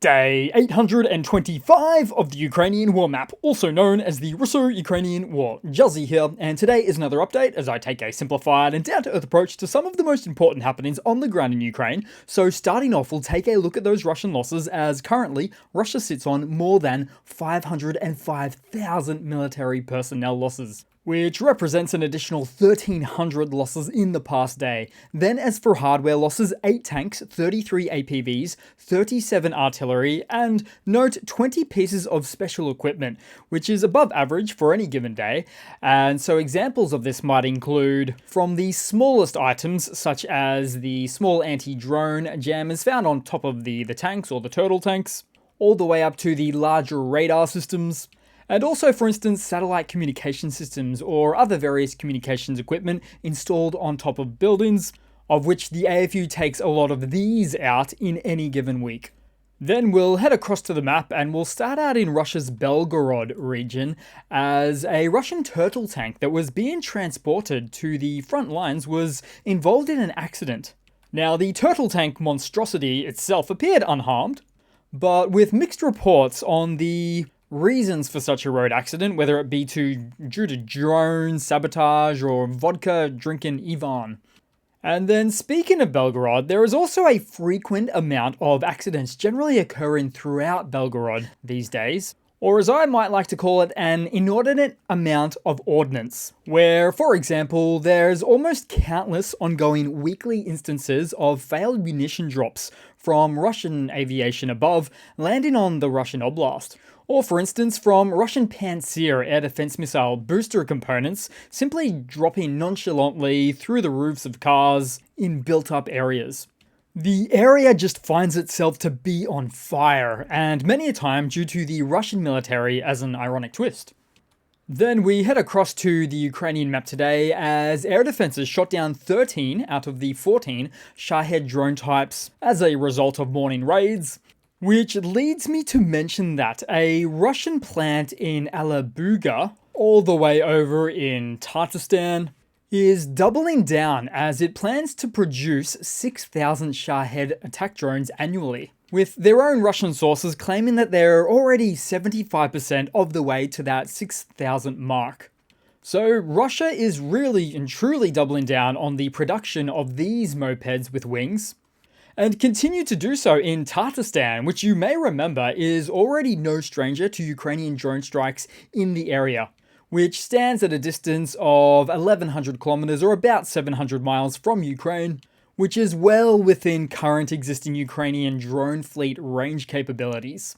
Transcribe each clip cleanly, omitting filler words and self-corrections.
Day 825 of the Ukrainian War Map, also known as the Russo-Ukrainian War. Juzzie here, and today is another update as I take a simplified and down-to-earth approach to some of the most important happenings on the ground in Ukraine. So starting off, we'll take a look at those Russian losses, as currently Russia sits on more than 505,000 military personnel losses, which represents an additional 1,300 losses in the past day. Then as for hardware losses, 8 tanks, 33 APVs, 37 artillery, and note 20 pieces of special equipment, which is above average for any given day. And so examples of this might include from the smallest items, such as the small anti-drone jammers found on top of the tanks or the turtle tanks, all the way up to the larger radar systems. And also, for instance, satellite communication systems or other various communications equipment installed on top of buildings, of which the AFU takes a lot of these out in any given week. Then we'll head across to the map and we'll start out in Russia's Belgorod region, as a Russian turtle tank that was being transported to the front lines was involved in an accident. Now, the turtle tank monstrosity itself appeared unharmed, but with mixed reports on the reasons for such a road accident, whether it be due to drone sabotage or vodka drinking Ivan. And then speaking of Belgorod, there is also a frequent amount of accidents generally occurring throughout Belgorod these days, or as I might like to call it, an inordinate amount of ordnance, where, for example, there's almost countless ongoing weekly instances of failed munition drops from Russian aviation above landing on the Russian Oblast. Or for instance, from Russian Pantsir air defense missile booster components simply dropping nonchalantly through the roofs of cars in built-up areas. The area just finds itself to be on fire, and many a time due to the Russian military as an ironic twist. Then we head across to the Ukrainian map today, as air defenses shot down 13 out of the 14 Shahed drone types as a result of morning raids. Which leads me to mention that a Russian plant in Alabuga, all the way over in Tatarstan, is doubling down as it plans to produce 6,000 Shahed attack drones annually, with their own Russian sources claiming that they're already 75% of the way to that 6,000 mark. So Russia is really and truly doubling down on the production of these mopeds with wings, and continue to do so in Tatarstan, which you may remember is already no stranger to Ukrainian drone strikes in the area, which stands at a distance of 1,100 kilometers or about 700 miles from Ukraine, which is well within current existing Ukrainian drone fleet range capabilities.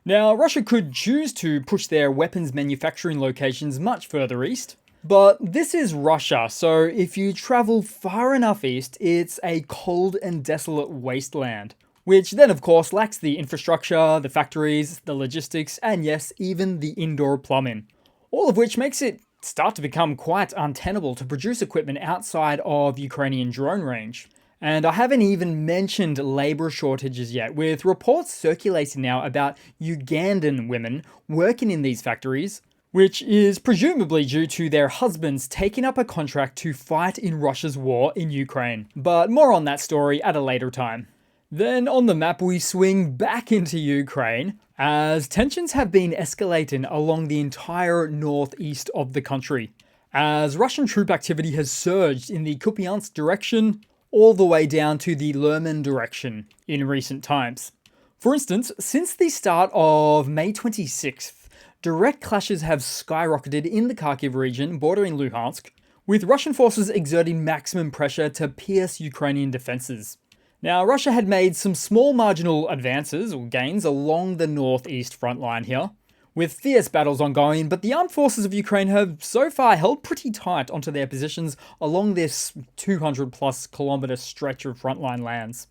Now, Russia could choose to push their weapons manufacturing locations much further east, but this is Russia, so if you travel far enough east, it's a cold and desolate wasteland, which then of course lacks the infrastructure, the factories, the logistics, and yes, even the indoor plumbing. All of which makes it start to become quite untenable to produce equipment outside of Ukrainian drone range. And I haven't even mentioned labor shortages yet, with reports circulating now about Ugandan women working in these factories, which is presumably due to their husbands taking up a contract to fight in Russia's war in Ukraine. But more on that story at a later time. Then on the map we swing back into Ukraine, as tensions have been escalating along the entire northeast of the country, as Russian troop activity has surged in the Kupiansk direction all the way down to the Lerman direction in recent times. For instance, since the start of May 26th, direct clashes have skyrocketed in the Kharkiv region bordering Luhansk, with Russian forces exerting maximum pressure to pierce Ukrainian defenses. Now, Russia had made some small marginal advances or gains along the northeast front line here, with fierce battles ongoing, but the armed forces of Ukraine have so far held pretty tight onto their positions along this 200 plus kilometer stretch of frontline lands.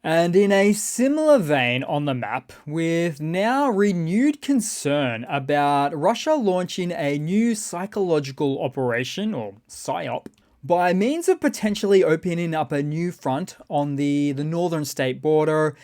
And in a similar vein on the map, with now renewed concern about Russia launching a new psychological operation, or PSYOP, by means of potentially opening up a new front on the northern state border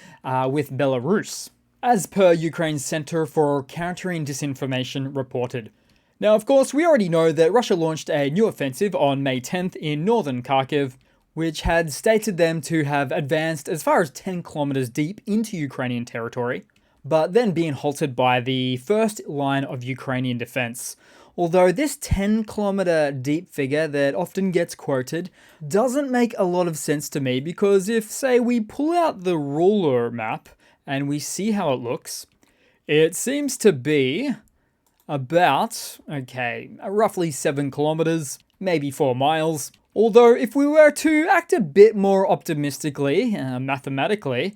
with Belarus, as per Ukraine's Center for Countering Disinformation reported. Now, of course, we already know that Russia launched a new offensive on May 10th in northern Kharkiv, which had stated them to have advanced as far as 10 kilometers deep into Ukrainian territory, but then being halted by the first line of Ukrainian defense. Although this 10-kilometer deep figure that often gets quoted doesn't make a lot of sense to me, because if, say, we pull out the ruler map and we see how it looks, it seems to be about, roughly 7 kilometers, maybe 4 miles. Although, if we were to act a bit more optimistically, mathematically,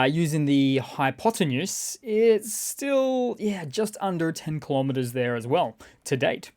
using the hypotenuse, it's still, just under 10 kilometers there as well, to date.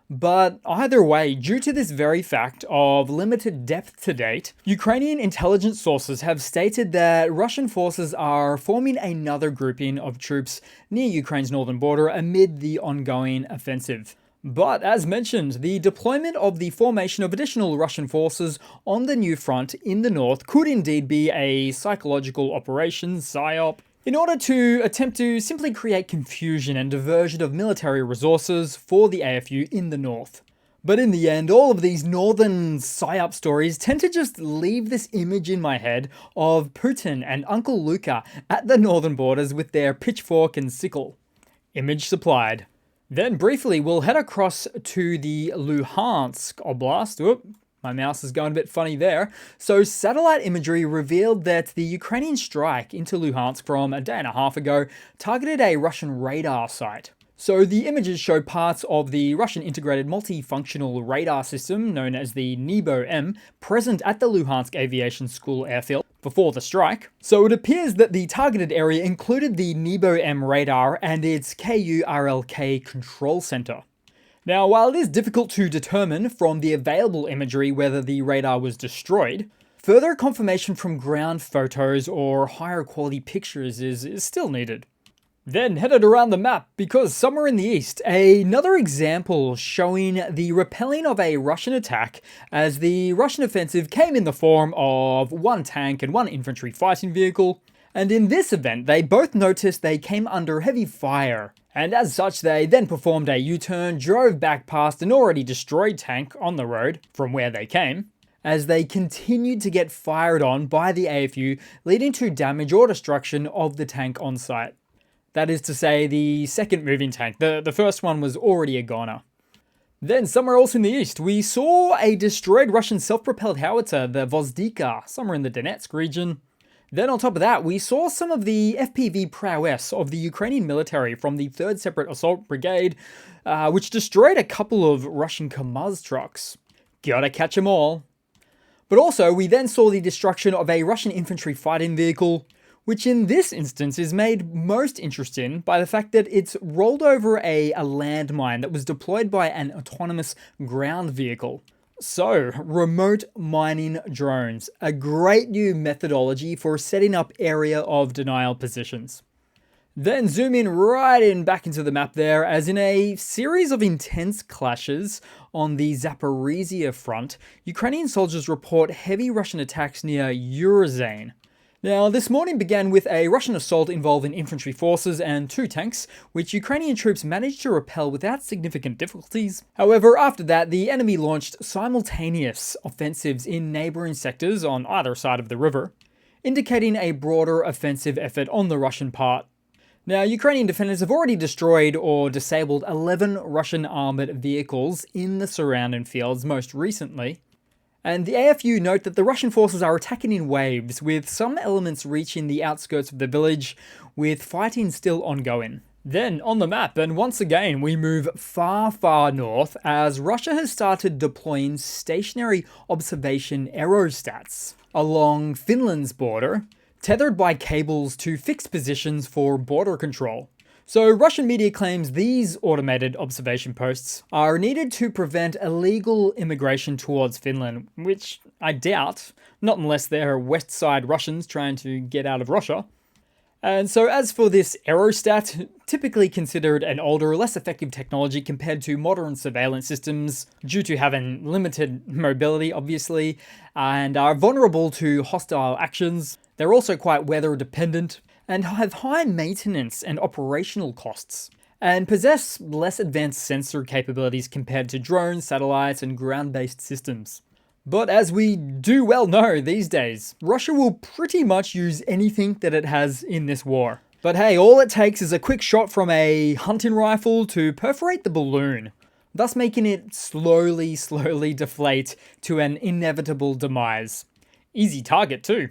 But either way, due to this very fact of limited depth to date, Ukrainian intelligence sources have stated that Russian forces are forming another grouping of troops near Ukraine's northern border amid the ongoing offensive. But as mentioned, the deployment of the formation of additional Russian forces on the new front in the north could indeed be a psychological operation, PSYOP, in order to attempt to simply create confusion and diversion of military resources for the AFU in the north. But in the end, all of these northern PSYOP stories tend to just leave this image in my head of Putin and Uncle Luka at the northern borders with their pitchfork and sickle. Image supplied. Then briefly, we'll head across to the Luhansk Oblast. Whoop, my mouse is going a bit funny there. So satellite imagery revealed that the Ukrainian strike into Luhansk from a day and a half ago targeted a Russian radar site. So the images show parts of the Russian integrated multifunctional radar system known as the NEBO-M present at the Luhansk Aviation School airfield before the strike. So it appears that the targeted area included the NEBO-M radar and its KURLK control center. Now, while it is difficult to determine from the available imagery whether the radar was destroyed, further confirmation from ground photos or higher quality pictures is still needed. Then headed around the map, because somewhere in the east, another example showing the repelling of a Russian attack as the Russian offensive came in the form of 1 tank and 1 infantry fighting vehicle. And in this event, they both noticed they came under heavy fire. And as such, they then performed a U-turn, drove back past an already destroyed tank on the road from where they came, as they continued to get fired on by the AFU, leading to damage or destruction of the tank on site. That is to say, the second moving tank. The first one was already a goner. Then, somewhere else in the east, we saw a destroyed Russian self-propelled howitzer, the Vozdika, somewhere in the Donetsk region. Then on top of that, we saw some of the FPV prowess of the Ukrainian military from the 3rd Separate Assault Brigade, which destroyed a couple of Russian Kamaz trucks. Gotta catch 'em all. But also, we then saw the destruction of a Russian infantry fighting vehicle, which in this instance is made most interesting by the fact that it's rolled over a landmine that was deployed by an autonomous ground vehicle. So, remote mining drones, a great new methodology for setting up area of denial positions. Then zoom in right in back into the map there, as in a series of intense clashes on the Zaporizhia front, Ukrainian soldiers report heavy Russian attacks near Urazane. Now, this morning began with a Russian assault involving infantry forces and 2 tanks, which Ukrainian troops managed to repel without significant difficulties. However, after that, the enemy launched simultaneous offensives in neighboring sectors on either side of the river, indicating a broader offensive effort on the Russian part. Now, Ukrainian defenders have already destroyed or disabled 11 Russian armored vehicles in the surrounding fields most recently. And the AFU note that the Russian forces are attacking in waves, with some elements reaching the outskirts of the village, with fighting still ongoing. Then, on the map, and once again, we move far, far north, as Russia has started deploying stationary observation aerostats along Finland's border, tethered by cables to fixed positions for border control. So Russian media claims these automated observation posts are needed to prevent illegal immigration towards Finland, which I doubt, not unless they're West Side Russians trying to get out of Russia. And so as for this aerostat, typically considered an older, less effective technology compared to modern surveillance systems due to having limited mobility, obviously, and are vulnerable to hostile actions. They're also quite weather dependent, and have high maintenance and operational costs, and possess less advanced sensor capabilities compared to drones, satellites, and ground-based systems. But as we do well know these days, Russia will pretty much use anything that it has in this war. But hey, all it takes is a quick shot from a hunting rifle to perforate the balloon, thus making it slowly deflate to an inevitable demise. Easy target too.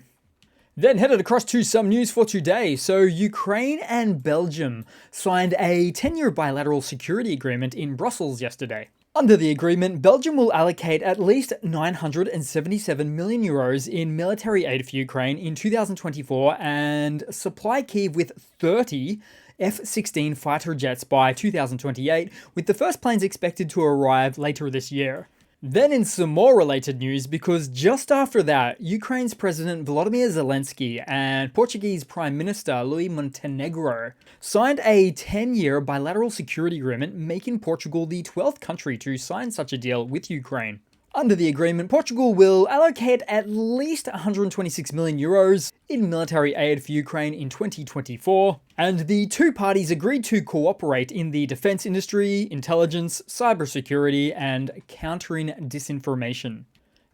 Then headed across to some news for today. So Ukraine and Belgium signed a 10-year bilateral security agreement in Brussels yesterday. Under the agreement, Belgium will allocate at least 977 million euros in military aid for Ukraine in 2024 and supply Kyiv with 30 F-16 fighter jets by 2028, with the first planes expected to arrive later this year. Then in some more related news, because just after that, Ukraine's President Volodymyr Zelensky and Portuguese Prime Minister Luis Montenegro signed a 10-year bilateral security agreement, making Portugal the 12th country to sign such a deal with Ukraine. Under the agreement, Portugal will allocate at least 126 million euros in military aid for Ukraine in 2024, and the two parties agreed to cooperate in the defense industry, intelligence, cybersecurity, and countering disinformation.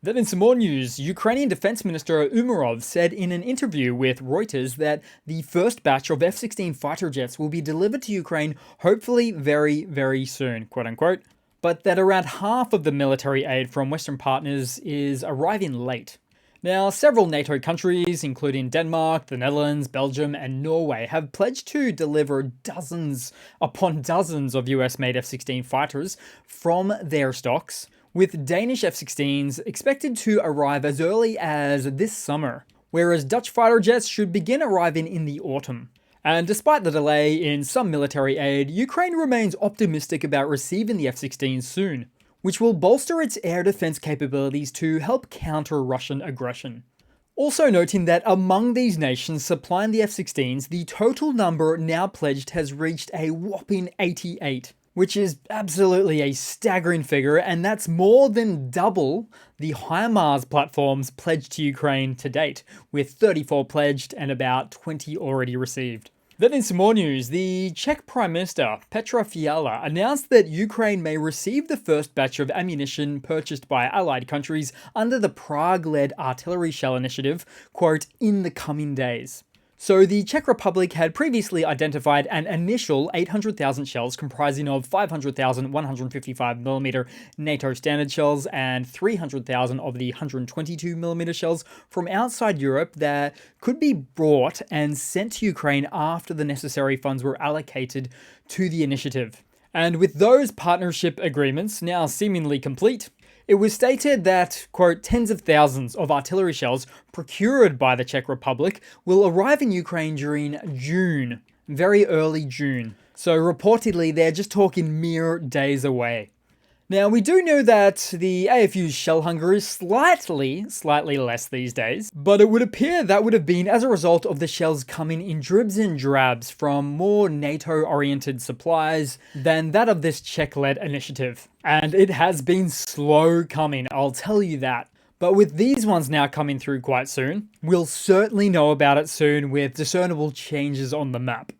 Then in some more news, Ukrainian Defense Minister Umerov said in an interview with Reuters that the first batch of F-16 fighter jets will be delivered to Ukraine hopefully very soon, quote unquote, but that around half of the military aid from Western partners is arriving late. Now, several NATO countries, including Denmark, the Netherlands, Belgium, and Norway, have pledged to deliver dozens upon dozens of US-made F-16 fighters from their stocks, with Danish F-16s expected to arrive as early as this summer, whereas Dutch fighter jets should begin arriving in the autumn. And despite the delay in some military aid, Ukraine remains optimistic about receiving the F-16 soon, which will bolster its air defense capabilities to help counter Russian aggression. Also noting that among these nations supplying the F-16s, the total number now pledged has reached a whopping 88, which is absolutely a staggering figure, and that's more than double the HIMARS platforms pledged to Ukraine to date, with 34 pledged and about 20 already received. Then in some more news, the Czech Prime Minister Petra Fiala announced that Ukraine may receive the first batch of ammunition purchased by allied countries under the Prague-led artillery shell initiative, quote, in the coming days. So the Czech Republic had previously identified an initial 800,000 shells comprising of 500,000 155mm NATO standard shells and 300,000 of the 122mm shells from outside Europe that could be brought and sent to Ukraine after the necessary funds were allocated to the initiative. And with those partnership agreements now seemingly complete, it was stated that, quote, tens of thousands of artillery shells procured by the Czech Republic will arrive in Ukraine during June, very early June. So reportedly, they're just talking mere days away. Now, we do know that the AFU's shell hunger is slightly less these days, but it would appear that would have been as a result of the shells coming in dribs and drabs from more NATO-oriented supplies than that of this Czech-led initiative. And it has been slow coming, I'll tell you that. But with these ones now coming through quite soon, we'll certainly know about it soon with discernible changes on the map.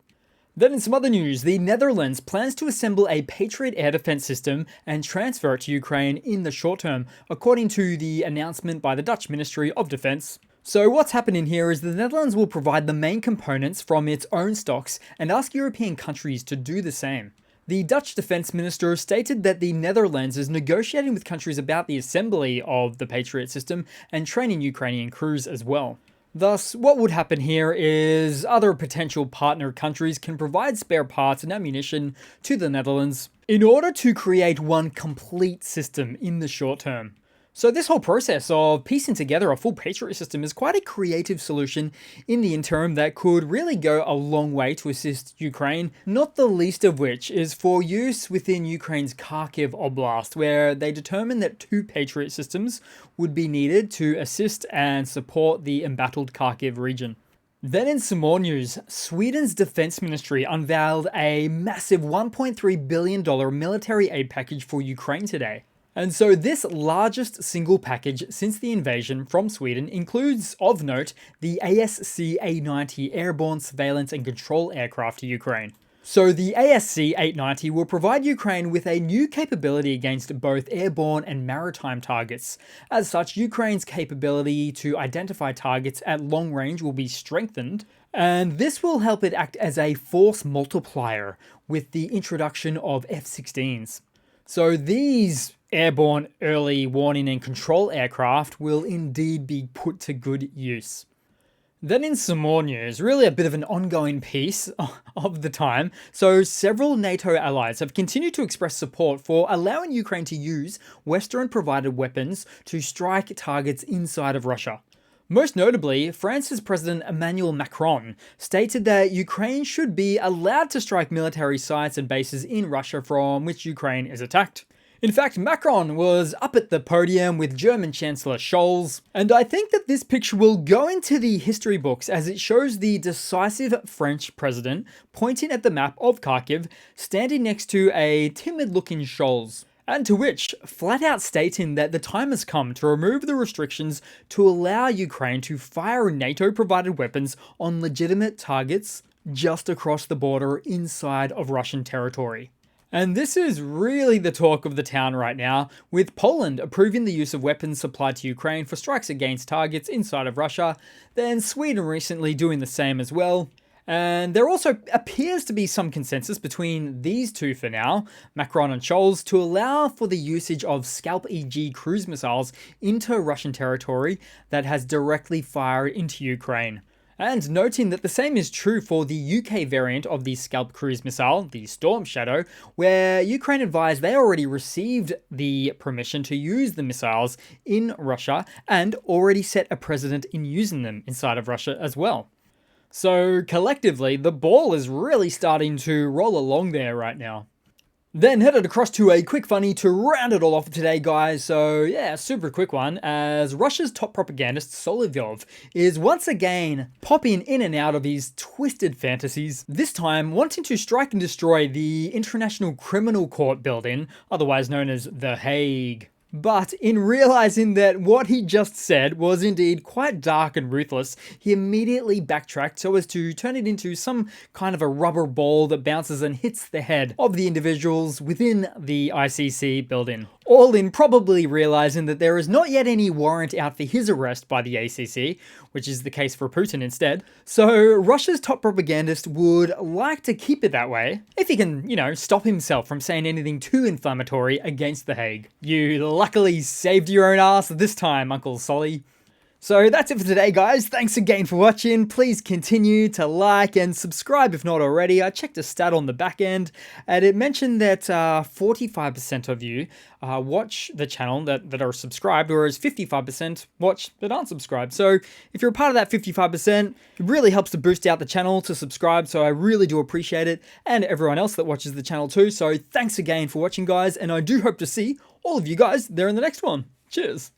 Then in some other news, the Netherlands plans to assemble a Patriot air defense system and transfer it to Ukraine in the short term, according to the announcement by the Dutch Ministry of Defense. So what's happening here is the Netherlands will provide the main components from its own stocks and ask European countries to do the same. The Dutch defense minister stated that the Netherlands is negotiating with countries about the assembly of the Patriot system and training Ukrainian crews as well. Thus, what would happen here is other potential partner countries can provide spare parts and ammunition to the Netherlands in order to create one complete system in the short term. So this whole process of piecing together a full Patriot system is quite a creative solution in the interim that could really go a long way to assist Ukraine, not the least of which is for use within Ukraine's Kharkiv Oblast, where they determined that 2 Patriot systems would be needed to assist and support the embattled Kharkiv region. Then in some more news, Sweden's defense ministry unveiled a massive $1.3 billion military aid package for Ukraine today. And so this largest single package since the invasion from Sweden includes, of note, the ASC-A90 airborne surveillance and control aircraft to Ukraine. So the ASC-A90 will provide Ukraine with a new capability against both airborne and maritime targets. As such, Ukraine's capability to identify targets at long range will be strengthened, And this will help it act as a force multiplier with the introduction of F-16s. So these airborne early warning and control aircraft will indeed be put to good use. Then in some more news, really a bit of an ongoing piece of the time, so several NATO allies have continued to express support for allowing Ukraine to use Western-provided weapons to strike targets inside of Russia. Most notably, France's President Emmanuel Macron stated that Ukraine should be allowed to strike military sites and bases in Russia from which Ukraine is attacked. In fact, Macron was up at the podium with German Chancellor Scholz, and I think that this picture will go into the history books as it shows the decisive French president pointing at the map of Kharkiv, standing next to a timid-looking Scholz. And to which, flat out stating that the time has come to remove the restrictions to allow Ukraine to fire NATO-provided weapons on legitimate targets just across the border inside of Russian territory. And this is really the talk of the town right now, with Poland approving the use of weapons supplied to Ukraine for strikes against targets inside of Russia, then Sweden recently doing the same as well. And there also appears to be some consensus between these two for now, Macron and Scholz, to allow for the usage of Scalp EG cruise missiles into Russian territory that has directly fired into Ukraine. And noting that the same is true for the UK variant of the Scalp cruise missile, the Storm Shadow, where Ukraine advised they already received the permission to use the missiles in Russia and already set a precedent in using them inside of Russia as well. So collectively, the ball is really starting to roll along there right now. Then headed across to a quick funny to round it all off today, guys. So yeah, super quick one, as Russia's top propagandist Solovyov is once again popping in and out of his twisted fantasies, this time wanting to strike and destroy the International Criminal Court building, otherwise known as The Hague. But in realizing that what he just said was indeed quite dark and ruthless, he immediately backtracked so as to turn it into some kind of a rubber ball that bounces and hits the head of the individuals within the ICC building. All in probably realizing that there is not yet any warrant out for his arrest by the ACC, which is the case for Putin instead. So Russia's top propagandist would like to keep it that way, if he can, stop himself from saying anything too inflammatory against The Hague. You luckily saved your own ass this time, Uncle Solly. So that's it for today, guys. Thanks again for watching. Please continue to like and subscribe if not already. I checked a stat on the back end, and it mentioned that 45% of you watch the channel that are subscribed, whereas 55% watch that aren't subscribed. So if you're a part of that 55%, it really helps to boost out the channel to subscribe, so I really do appreciate it, and everyone else that watches the channel too. So thanks again for watching, guys, and I do hope to see all of you guys there in the next one. Cheers.